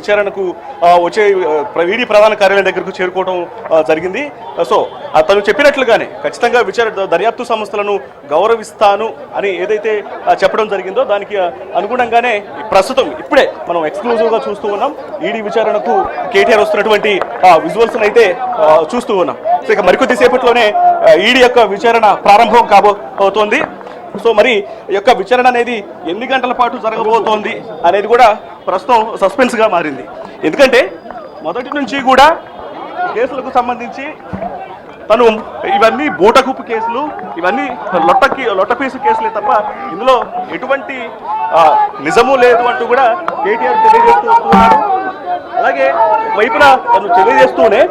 విచారణకు వచ్చే ఈడీ ప్రధాన కార్యాలయం దగ్గరకు చేరుకోవడం జరిగింది. సో తను చెప్పినట్లుగానే ఖచ్చితంగా దర్యాప్తు సంస్థలను గౌరవిస్తాను అని ఏదైతే చెప్పడం జరిగిందో దానికి అనుగుణంగానే ప్రస్తుతం ఇప్పుడే మనం ఎక్స్క్లూజివ్గా చూస్తూ ఉన్నాం. ఈడీ విచారణకు కేటీఆర్ వస్తున్నటువంటి విజువల్స్ అయితే చూస్తూ ఉన్నాం. సో ఇక మరికొద్ది సేపట్లోనే ఈడీ యొక్క విచారణ ప్రారంభం కాబోతోంది. సో మరి ఈ యొక్క విచారణ అనేది ఎన్ని గంటల పాటు జరగబోతోంది అనేది కూడా ప్రస్తుతం సస్పెన్స్గా మారింది. ఎందుకంటే మొదటి నుంచి కూడా కేసులకు సంబంధించి తను ఇవన్నీ బూటకుప్పు కేసులు, ఇవన్నీ లొట్టపీసు కేసులే తప్ప ఇందులో ఎటువంటి నిజము లేదు అంటూ కూడా కేటీఆర్ తెలియజేస్తూ వస్తున్నారు. అలాగే వైపున తను తెలియజేస్తూనే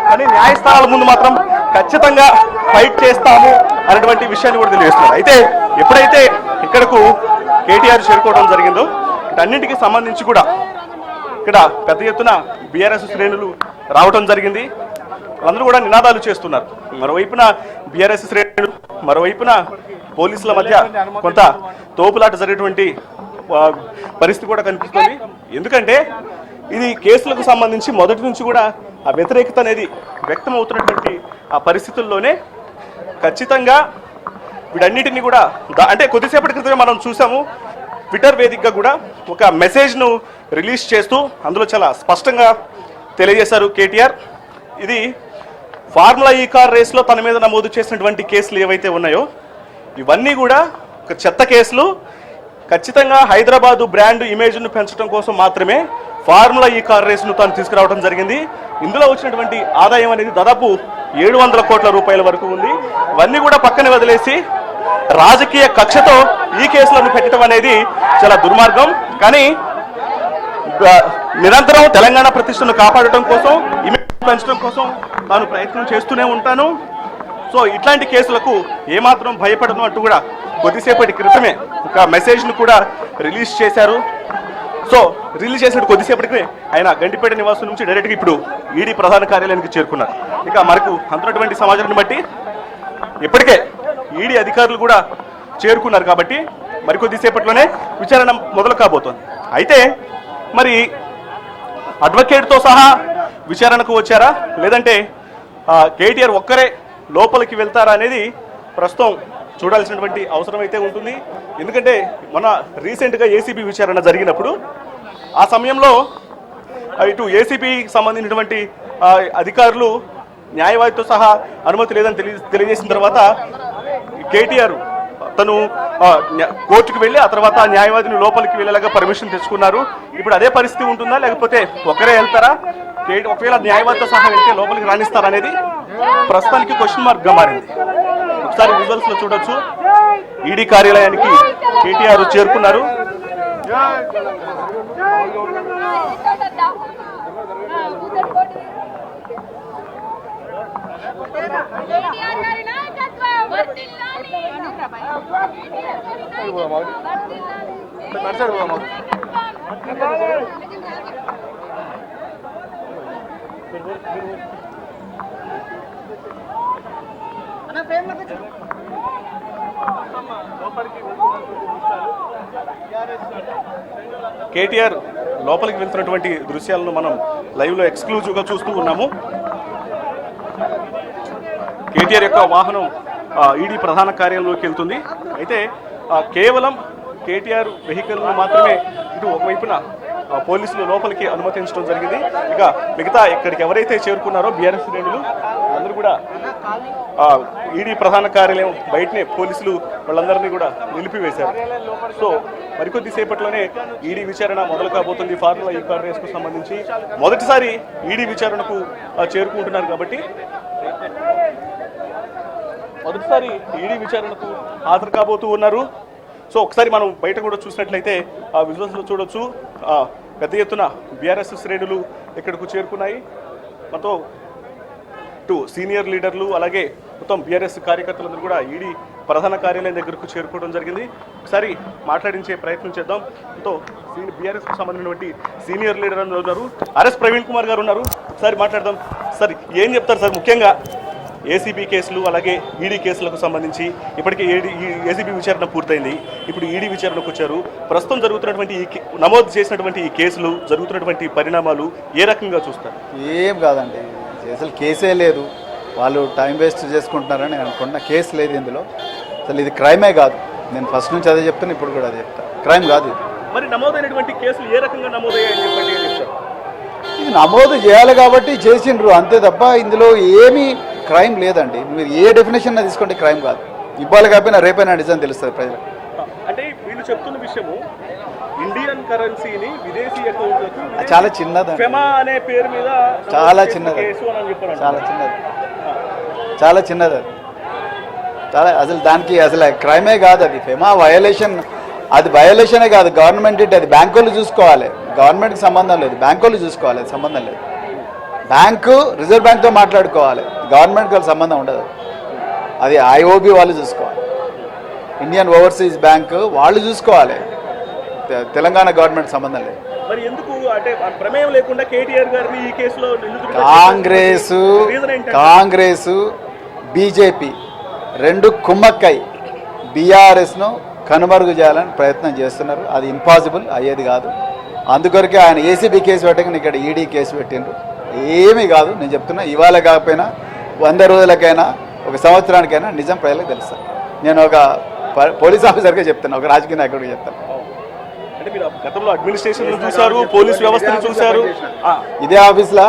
కానీ న్యాయస్థానాల ముందు మాత్రం ఖచ్చితంగా ఫైట్ చేస్తాము అనేటువంటి విషయాన్ని కూడా తెలియజేస్తున్నారు. అయితే ఎప్పుడైతే ఇక్కడకు కేటీఆర్ చేరుకోవడం జరిగిందో వీటన్నింటికి సంబంధించి కూడా ఇక్కడ పెద్ద ఎత్తున బీఆర్ఎస్ శ్రేణులు రావడం జరిగింది. వాళ్ళందరూ కూడా నినాదాలు చేస్తున్నారు. మరోవైపున బీఆర్ఎస్ శ్రేణులు, మరోవైపున పోలీసుల మధ్య కొంత తోపులాట జరిగేటువంటి పరిస్థితి కూడా కనిపిస్తుంది. ఎందుకంటే ఇది కేసులకు సంబంధించి మొదటి నుంచి కూడా ఆ వ్యతిరేకత అనేది వ్యక్తం అవుతున్నటువంటి ఆ పరిస్థితుల్లోనే ఖచ్చితంగా వీటన్నిటిని కూడా అంటే కొద్దిసేపటి క్రితమే మనం చూసాము. ట్విట్టర్ వేదికగా కూడా ఒక మెసేజ్ను రిలీజ్ చేస్తూ అందులో చాలా స్పష్టంగా తెలియజేశారు కేటీఆర్. ఇది ఫార్ములా ఈ కార్ రేస్లో తన మీద నమోదు చేసినటువంటి కేసులు ఏవైతే ఉన్నాయో ఇవన్నీ కూడా ఒక చెత్త కేసులు. ఖచ్చితంగా హైదరాబాదు బ్రాండ్ ఇమేజ్ను పెంచడం కోసం మాత్రమే ఫార్ములా ఈ కార్ రేస్ను తాను తీసుకురావడం జరిగింది. ఇందులో వచ్చినటువంటి ఆదాయం అనేది దాదాపు 700 కోట్ల రూపాయల వరకు ఉంది. ఇవన్నీ కూడా పక్కన వదిలేసి రాజకీయ కక్షతో ఈ కేసులను పెట్టడం అనేది చాలా దుర్మార్గం. కానీ నిరంతరం తెలంగాణ ప్రతిష్టను కాపాడటం కోసం, ఇమేజ్ పెంచడం కోసం తాను ప్రయత్నం చేస్తూనే ఉంటాను. సో ఇట్లాంటి కేసులకు ఏమాత్రం భయపడను అంటూ కూడా కొద్దిసేపటి క్రితమే ఒక మెసేజ్ను కూడా రిలీజ్ చేశారు. సో రిలీజ్ చేసినట్టు కొద్దిసేపటికి ఆయన గండిపేట నివాసం నుంచి డైరెక్ట్గా ఇప్పుడు ఈడీ ప్రధాన కార్యాలయానికి చేరుకున్నారు. ఇక మనకు అందుతున్నటువంటి సమాచారాన్ని బట్టి ఇప్పటికే ఈడీ అధికారులు కూడా చేరుకున్నారు కాబట్టి మరికొద్దిసేపట్లోనే విచారణ మొదలు కాబోతోంది. అయితే మరి అడ్వకేట్తో సహా విచారణకు వచ్చారా లేదంటే కేటీఆర్ ఒక్కరే లోపలికి వెళ్తారా అనేది ప్రస్తుతం చూడాల్సినటువంటి అవసరం అయితే ఉంటుంది. ఎందుకంటే మన రీసెంట్గా ఏసీబీ విచారణ జరిగినప్పుడు ఆ సమయంలో ఇటు ఏసీబీకి సంబంధించినటువంటి అధికారులు న్యాయవాదితో సహా అనుమతి లేదని తెలియజేసిన తర్వాత కేటీఆర్ తను కోర్టుకు వెళ్ళి ఆ తర్వాత న్యాయవాదిని లోపలికి వెళ్ళేలాగా పర్మిషన్ తెచ్చుకున్నారు. ఇప్పుడు అదే పరిస్థితి ఉంటుందా లేకపోతే ఒకరే వెళ్తారా, ఒకవేళ న్యాయవాదితో సహా వెళ్తే లోపలికి రాణిస్తారా అనేది ప్రస్తుతానికి క్వశ్చన్ మార్క్గా మారింది. ఒకసారి విజువల్స్ లో చూడొచ్చు. ఈడీ కార్యాలయానికి కేటీఆర్ చేరుకున్నారు. కేటీఆర్ లోపలికి వెళ్తున్నటువంటి దృశ్యాలను మనం లైవ్లో ఎక్స్క్లూజివ్గా చూస్తూ ఉన్నాము. కేటీఆర్ యొక్క వాహనం ఈడీ ప్రధాన కార్యాలయంలోకి వెళ్తుంది. అయితే కేవలం కేటీఆర్ వెహికల్ను మాత్రమే ఇటు ఒకవైపున పోలీసులు లోపలికి అనుమతించడం జరిగింది. ఇక మిగతా ఇక్కడికి ఎవరైతే చేరుకున్నారో బీఆర్ఎస్ శ్రేణులు అందరూ కూడా ఈడీ ప్రధాన కార్యాలయం బయటనే పోలీసులు వాళ్ళందరినీ కూడా నిలిపివేశారు. సో మరికొద్ది సేపట్లోనే ఈడీ విచారణ మొదలు కాబోతుంది. ఫార్ములా ఈ కార్ రేస్కు సంబంధించి మొదటిసారి ఈడీ విచారణకు చేరుకుంటున్నారు కాబట్టి మొదటిసారి ఈడీ విచారణకు హాజరు కాబోతూ ఉన్నారు. సో ఒకసారి మనం బయట కూడా చూసినట్లయితే ఆ విజువల్స్లో చూడొచ్చు. పెద్ద ఎత్తున బీఆర్ఎస్ శ్రేణులు ఇక్కడకు చేరుకున్నాయి. మొత్తం ఇటు సీనియర్ లీడర్లు అలాగే మొత్తం బీఆర్ఎస్ కార్యకర్తలందరూ కూడా ఈడీ ప్రధాన కార్యాలయం దగ్గరకు చేరుకోవడం జరిగింది. ఒకసారి మాట్లాడించే ప్రయత్నం చేద్దాం. ఎంతో బీఆర్ఎస్కు సంబంధించినటువంటి సీనియర్ లీడర్ ఉన్నారు, ఆర్ఎస్ ప్రవీణ్ కుమార్ గారు ఉన్నారు. ఒకసారి మాట్లాడదాం. సార్ ఏం చెప్తారు సార్, ముఖ్యంగా ఏసీబీ కేసులు అలాగే ఈడీ కేసులకు సంబంధించి ఇప్పటికే ఏసీబీ విచారణ పూర్తయింది. ఇప్పుడు ఈడీ విచారణకు వచ్చారు. ప్రస్తుతం జరుగుతున్నటువంటి నమోదు చేసినటువంటి ఈ కేసులు జరుగుతున్నటువంటి పరిణామాలు ఏ రకంగా చూస్తారు? ఏం కాదండి, అసలు కేసే లేదు. వాళ్ళు టైం వేస్ట్ చేసుకుంటున్నారని నేను అనుకుంటున్నా. కేసు లేదు ఇందులో. అసలు ఇది క్రైమే కాదు. నేను ఫస్ట్ నుంచి అదే చెప్తాను, ఇప్పుడు కూడా అదే చెప్తాను. క్రైమ్ కాదు ఇది. మరి నమోదైనటువంటి కేసులు ఏ రకంగా నమోదయ్యాయని చెప్పండి అని చెప్తారు. ఇది నమోదు చేయాలి కాబట్టి చేసిండ్రు అంతే తప్ప ఇందులో ఏమీ క్రైమ్ లేదండి. మీరు ఏ డెఫినేషన్ తీసుకోండి, క్రైమ్ కాదు. ఇవ్వాలి కాకపోయినా రేపైనా నిజం తెలుస్తుంది ప్రజలకు. అంటే వీళ్ళు చెప్తున్న విషయము ఇండియన్ కరెన్సీని విదేశీ అకౌంట్లకు చాలా చిన్నది, ఫెమా అనే పేరు మీద చాలా చిన్నది, చాలా చిన్నది, చాలా చిన్నది అది. చాలా అసలు దానికి అసలు క్రైమే కాదు అది. ఫెమా వయలేషన్, అది వయలేషనే కాదు. గవర్నమెంట్ అది బ్యాంకులు చూసుకోవాలి. గవర్నమెంట్కి సంబంధం లేదు, బ్యాంకులు చూసుకోవాలి. అది సంబంధం లేదు. బ్యాంకు రిజర్వ్ బ్యాంక్తో మాట్లాడుకోవాలి, గవర్నమెంట్కి వాళ్ళ సంబంధం ఉండదు. అది ఐఓబి వాళ్ళు చూసుకోవాలి, ఇండియన్ ఓవర్సీస్ బ్యాంక్ వాళ్ళు చూసుకోవాలి. తెలంగాణ గవర్నమెంట్ సంబంధం లేదు. మరి ఎందుకు అంటే ప్రమేయం లేకుండా కేటీఆర్ గారిని ఈ కేసులో కాంగ్రెస్ బీజేపీ రెండు కుమ్మక్కై బీఆర్ఎస్ను కనుమరుగు చేయాలని ప్రయత్నం చేస్తున్నారు. అది ఇంపాసిబుల్, అయ్యేది కాదు. అందుకొరకే ఆయన ఏసీబీ కేసు పెట్టక ఇక్కడ ఈడీ కేసు పెట్టిండ్రు. ఏమీ కాదు. నేను చెప్తున్నా, ఇవాళ కాకపోయినా 100 రోజులకైనా, ఒక సంవత్సరానికైనా నిజం ప్రజలకు తెలుస్తుంది. నేను ఒక పోలీస్ ఆఫీసర్గా చెప్తాను, ఒక రాజకీయ నాయకుడిగా చెప్తాను. ఇదే ఆఫీస్లో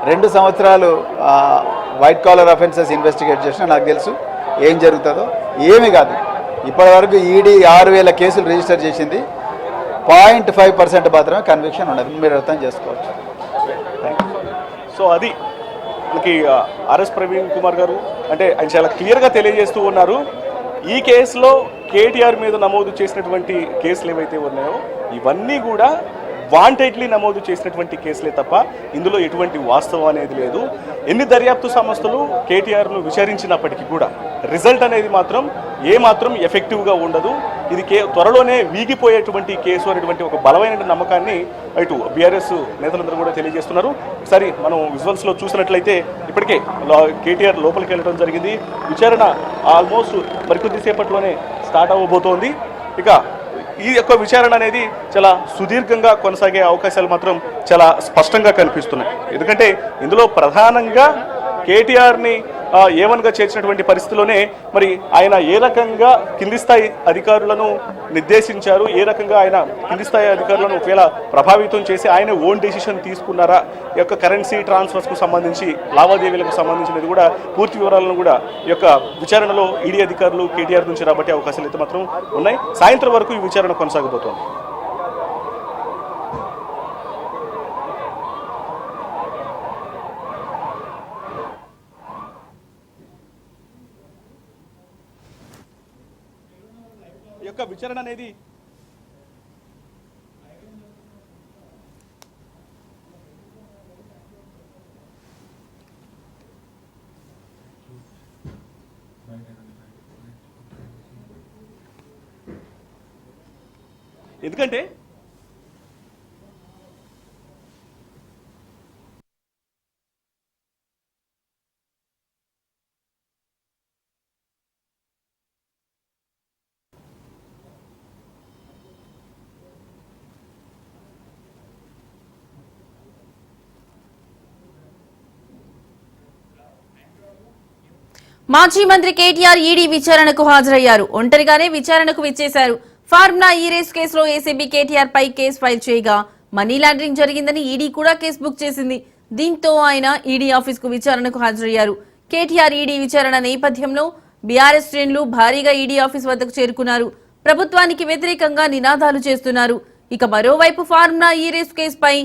2 సంవత్సరాలు వైట్ కాలర్ అఫెన్సెస్ ఇన్వెస్టిగేట్ చేసినా నాకు తెలుసు ఏం జరుగుతుందో. ఏమీ కాదు. ఇప్పటి వరకు ఈడీ 6000 కేసులు రిజిస్టర్ చేసింది. 0.5% మాత్రమే కన్విక్షన్ ఉండదు. మీరు అర్థం చేసుకోవచ్చు. సో అది మనకి ఆర్ఎస్ ప్రవీణ్ కుమార్ గారు అంటే ఆయన చాలా క్లియర్గా తెలియజేస్తూ ఉన్నారు. ఈ కేసులో కేటీఆర్ మీద నమోదు చేసినటువంటి కేసులు ఏవైతే ఉన్నాయో ఇవన్నీ కూడా వాంటెడ్లీ నమోదు చేసినటువంటి కేసులే తప్ప ఇందులో ఎటువంటి వాస్తవం అనేది లేదు. ఎన్ని దర్యాప్తు సంస్థలు కేటీఆర్ను విచారించినప్పటికీ కూడా రిజల్ట్ అనేది మాత్రం ఏమాత్రం ఎఫెక్టివ్గా ఉండదు. ఇది త్వరలోనే వీగిపోయేటువంటి కేసు అనేటువంటి ఒక బలమైన నమ్మకాన్ని ఇటు బీఆర్ఎస్ నేతలందరూ కూడా తెలియజేస్తున్నారు. ఒకసారి మనం విజువల్స్లో చూసినట్లయితే ఇప్పటికే కేటీఆర్ లోపలికి వెళ్ళడం జరిగింది. విచారణ ఆల్మోస్ట్ మరికొద్దిసేపట్లోనే స్టార్ట్ అవ్వబోతోంది. ఇక ఈ యొక్క విచారణ అనేది చాలా సుదీర్ఘంగా కొనసాగే అవకాశాలు మాత్రం చాలా స్పష్టంగా కనిపిస్తున్నాయి. ఎందుకంటే ఇందులో ప్రధానంగా కేటీఆర్ని ఏవన్గా చేర్చినటువంటి పరిస్థితిలోనే మరి ఆయన ఏ రకంగా కింది స్థాయి అధికారులను నిర్దేశించారు, ఏ రకంగా ఆయన కింది స్థాయి అధికారులను ఒకవేళ ప్రభావితం చేసి ఆయన ఓన్ డెసిషన్ తీసుకున్నారా, ఈ యొక్క కరెన్సీ ట్రాన్స్ఫర్స్కు సంబంధించి లావాదేవీలకు సంబంధించినది కూడా పూర్తి వివరాలను కూడా ఈ యొక్క విచారణలో ఈడీ అధికారులు కేటీఆర్ నుంచి రాబట్టే అవకాశాలు అయితే మాత్రం ఉన్నాయి. సాయంత్రం వరకు ఈ విచారణ కొనసాగబోతోంది. యొక్క విచారణ అనేది ఎందుకంటే మాజీ మంత్రి కేటీఆర్ ఈడీ విచారణకు హాజరయ్యారు. ఒంటరిగానే విచారణకు విచ్చేశారు. ఫార్ములా ఈ రేస్ కేసులో ఏసీబీ కేటీఆర్ పై కేసు ఫైల్ చేయగా మనీ లాండరింగ్ జరిగిందని ఈడీ కూడా కేసు బుక్ చేసింది. దీంతో ఆయన ఈడీ ఆఫీస్ కు విచారణకు హాజరయ్యారు. కేటీఆర్ ఈడీ విచారణ నేపథ్యంలో బీఆర్ఎస్ శ్రేణులు భారీగా ఈడీ ఆఫీస్ వద్దకు చేరుకున్నారు. ప్రభుత్వానికి వ్యతిరేకంగా నినాదాలు చేస్తున్నారు. ఇక మరోవైపు ఫార్ములా ఈ రేస్ కేసుపై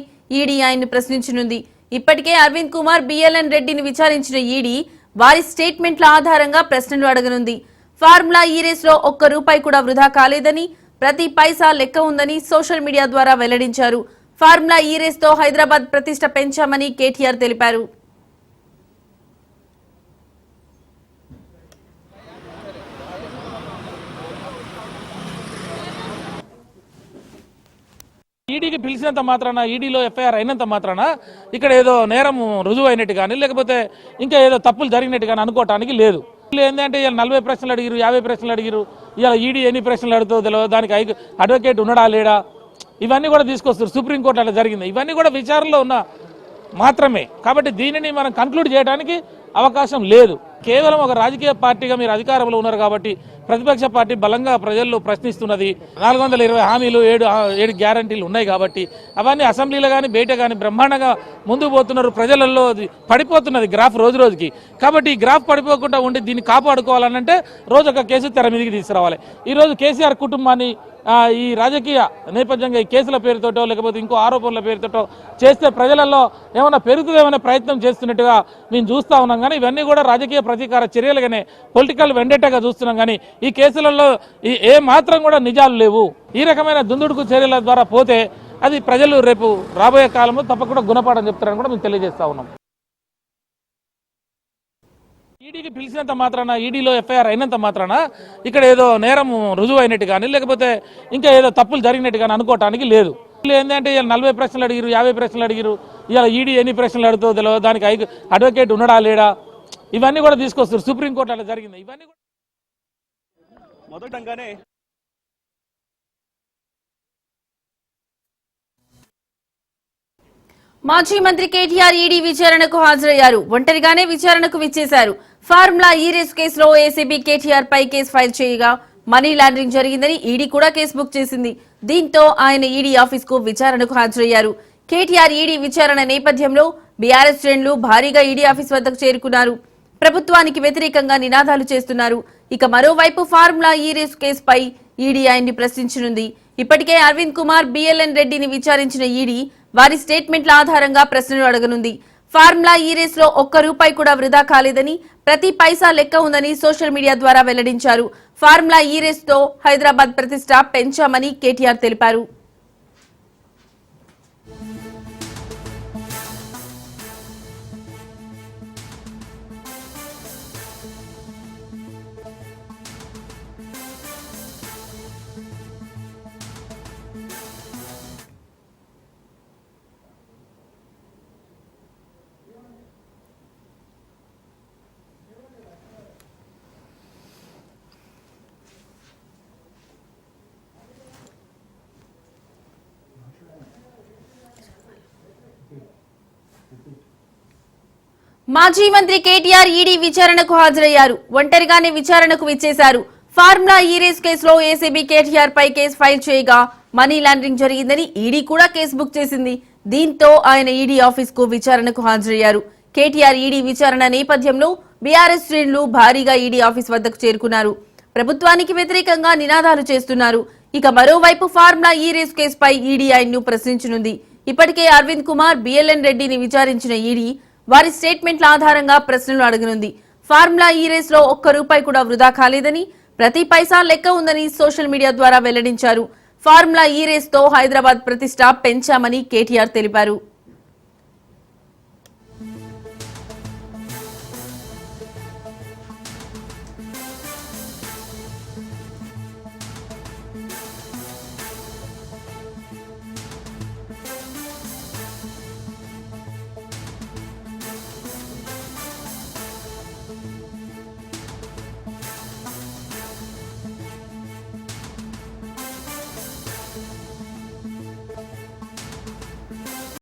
ఈడీ ఆయన్ను ప్రశ్నించనుంది. ఇప్పటికే అరవింద్ కుమార్, బిఎల్ఎన్ రెడ్డిని విచారించిన ఈడీ వారి స్టేట్మెంట్ల ఆధారంగా ప్రశ్నలు అడగనుంది. ఫార్ములా ఈ రేస్ లో ₹1 కూడా వృధా కాలేదని, ప్రతి పైసా లెక్క ఉందని సోషల్ మీడియా ద్వారా వెల్లడించారు. ఫార్ములా ఈ రేస్ తో హైదరాబాద్ ప్రతిష్ట పెంచామని కేటీఆర్ తెలిపారు. ఈడీకి పిలిచినంత మాత్రాన, ఈడీలో ఎఫ్ఐఆర్ అయినంత మాత్రాన ఇక్కడ ఏదో నేరం రుజువు అయినట్టు కానీ, లేకపోతే ఇంకా ఏదో తప్పులు జరిగినట్టు కానీ అనుకోవటానికి లేదు. ఏంటంటే ఇలా 40 ప్రశ్నలు అడిగిరు, 50 ప్రశ్నలు అడిగిరు, ఇలా ఈడీ ఎన్ని ప్రశ్నలు అడుగుతుందో తెలియదు, దానికి అడ్వకేట్ ఉన్నాడా లేడా, ఇవన్నీ కూడా తీసుకొస్తారు. సుప్రీంకోర్టు అలా జరిగింది. ఇవన్నీ కూడా విచారణలో ఉన్న మాత్రమే. కాబట్టి దీనిని మనం కన్క్లూడ్ చేయడానికి అవకాశం లేదు. కేవలం ఒక రాజకీయ పార్టీగా మీరు అధికారంలో ఉన్నారు కాబట్టి ప్రతిపక్ష పార్టీ బలంగా ప్రజల్లో ప్రశ్నిస్తున్నది. 420 హామీలు, 7 గ్యారంటీలు ఉన్నాయి కాబట్టి అవన్నీ అసెంబ్లీలో కానీ బయట కానీ బ్రహ్మాండంగా ముందుకు పోతున్నారు. ప్రజలలో పడిపోతున్నది గ్రాఫ్ రోజు రోజుకి. కాబట్టి ఈ గ్రాఫ్ పడిపోకుండా ఉండి దీన్ని కాపాడుకోవాలనంటే రోజు ఒక కేసు తెర మీదకి తీసుకురావాలి. ఈరోజు కేసీఆర్ కుటుంబాన్ని ఈ రాజకీయ నేపథ్యంగా ఈ కేసుల పేరుతోటో లేకపోతే ఇంకో ఆరోపణల పేరుతోటో చేస్తే ప్రజలలో ఏమైనా పెరుగుతుందేమనే ప్రయత్నం చేస్తున్నట్టుగా మేము చూస్తూ ఉన్నాం. కానీ ఇవన్నీ కూడా రాజకీయ ప్రతీకార చర్యలుగానే, పొలిటికల్ వెండేటాగా చూస్తున్నాం. కానీ ఈ కేసులలో ఏ మాత్రం కూడా నిజాలు లేవు. ఈ రకమైన దుందుడుకు చర్యల ద్వారా పోతే అది ప్రజలు రేపు రాబోయే కాలంలో తప్పకుండా గుణపాఠం చెప్తారని కూడా మేము తెలియజేస్తా ఉన్నాం. ఈడీకి పిలిచినంత మాత్రాన, ఈడీలో ఎఫ్ఐఆర్ అయినంత మాత్రాన ఇక్కడ ఏదో నేరం రుజువు అయినట్టు కానీ, లేకపోతే ఇంకా ఏదో తప్పులు జరిగినట్టు కానీ అనుకోవటానికి లేదు. ఏంటంటే ఇలా 40 ప్రశ్నలు అడిగిరు, 50 ప్రశ్నలు అడిగిరు, ఇలా ఈడీ ఎన్ని ప్రశ్నలు అడుగుతుందో తెలియదు, దానికి అడ్వకేట్ ఉన్నాడా లేడా, ఇవన్నీ కూడా తీసుకొస్తారు. సుప్రీంకోర్టు అలా జరిగింది. ఇవన్నీ కూడా మొదటంగానే మాజీ మంత్రి కేటీఆర్ ఈడీ విచారణకు హాజరయ్యారు. ఒంటరిగానే విచారణకు విచ్చేశారు. ఫార్ములా ఈ రేసు కేసులో ఏసీబీ కేటీఆర్ పై కేసు ఫైల్ చేయగా మనీ లాండరింగ్ జరిగిందని ఈడీ కూడా కేసు బుక్ చేసింది. దీంతో ఆయన ఈడీ ఆఫీస్ కు విచారణకు హాజరయ్యారు. కేటీఆర్ ఈడీ విచారణ నేపథ్యంలో బీఆర్ఎస్ శ్రేణులు భారీగా ఈడీ ఆఫీస్ వద్దకు చేరుకున్నారు. ప్రభుత్వానికి వ్యతిరేకంగా నినాదాలు చేస్తున్నారు. ఇక మరోవైపు ఫార్ములా ఈ రేసు కేసుపై ఈడీ ఆయన్ని ప్రశ్నించనుంది. ఇప్పటికే అరవింద్ కుమార్, బిఎల్ఎన్ రెడ్డిని విచారించిన ఈడీ వారి స్టేట్మెంట్ల ఆధారంగా ప్రశ్నలు అడగనుంది. ఫార్ములా ఈ రేసులో ₹1 కూడా వృధా కాలేదని, ప్రతి పైసా లెక్క ఉందని సోషల్ మీడియా ద్వారా వెల్లడించారు. ఫార్ములా ఈ రేసుతో హైదరాబాద్ ప్రతిష్ట పెంచామని కేటీఆర్ తెలిపారు. మాజీ మంత్రి కేటీఆర్ ఈడీ విచారణకు హాజరయ్యారు. ఒంటరిగానే విచారణకు విచ్చేశారు. ఫార్ములా ఈ రేసు కేసులో ఏసీబీ కేటీఆర్ పై కేసు ఫైల్ చేయగా మనీ లాండరింగ్ జరిగిందని ఈడీ కూడా కేసు బుక్ చేసింది. దీంతో ఆయన ఈడీ ఆఫీస్ కు విచారణకు హాజరయ్యారు. కేటీఆర్ ఈడీ విచారణ నేపథ్యంలో బీఆర్ఎస్ శ్రేణులు భారీగా ఈడీ ఆఫీస్ వద్దకు చేరుకున్నారు. ప్రభుత్వానికి వ్యతిరేకంగా నినాదాలు చేస్తున్నారు. ఇక మరోవైపు ఫార్ములా ఈ రేసు కేసుపై ఈడీ ఆయన్ను ప్రశ్నించనుంది. ఇప్పటికే అరవింద్ కుమార్, బిఎల్ఎన్ రెడ్డిని విచారించిన ఈడీ వారి స్టేట్మెంట్ల ఆధారంగా ప్రశ్నలు అడగనుంది. ఫార్ములా ఈ రేసులో ₹1 కూడా వృధా కాలేదని, ప్రతి పైసా లెక్క ఉందని సోషల్ మీడియా ద్వారా వెల్లడించారు. ఫార్ములా ఈ రేసుతో హైదరాబాద్ ప్రతిష్ట పెంచామని కేటీఆర్ తెలిపారు.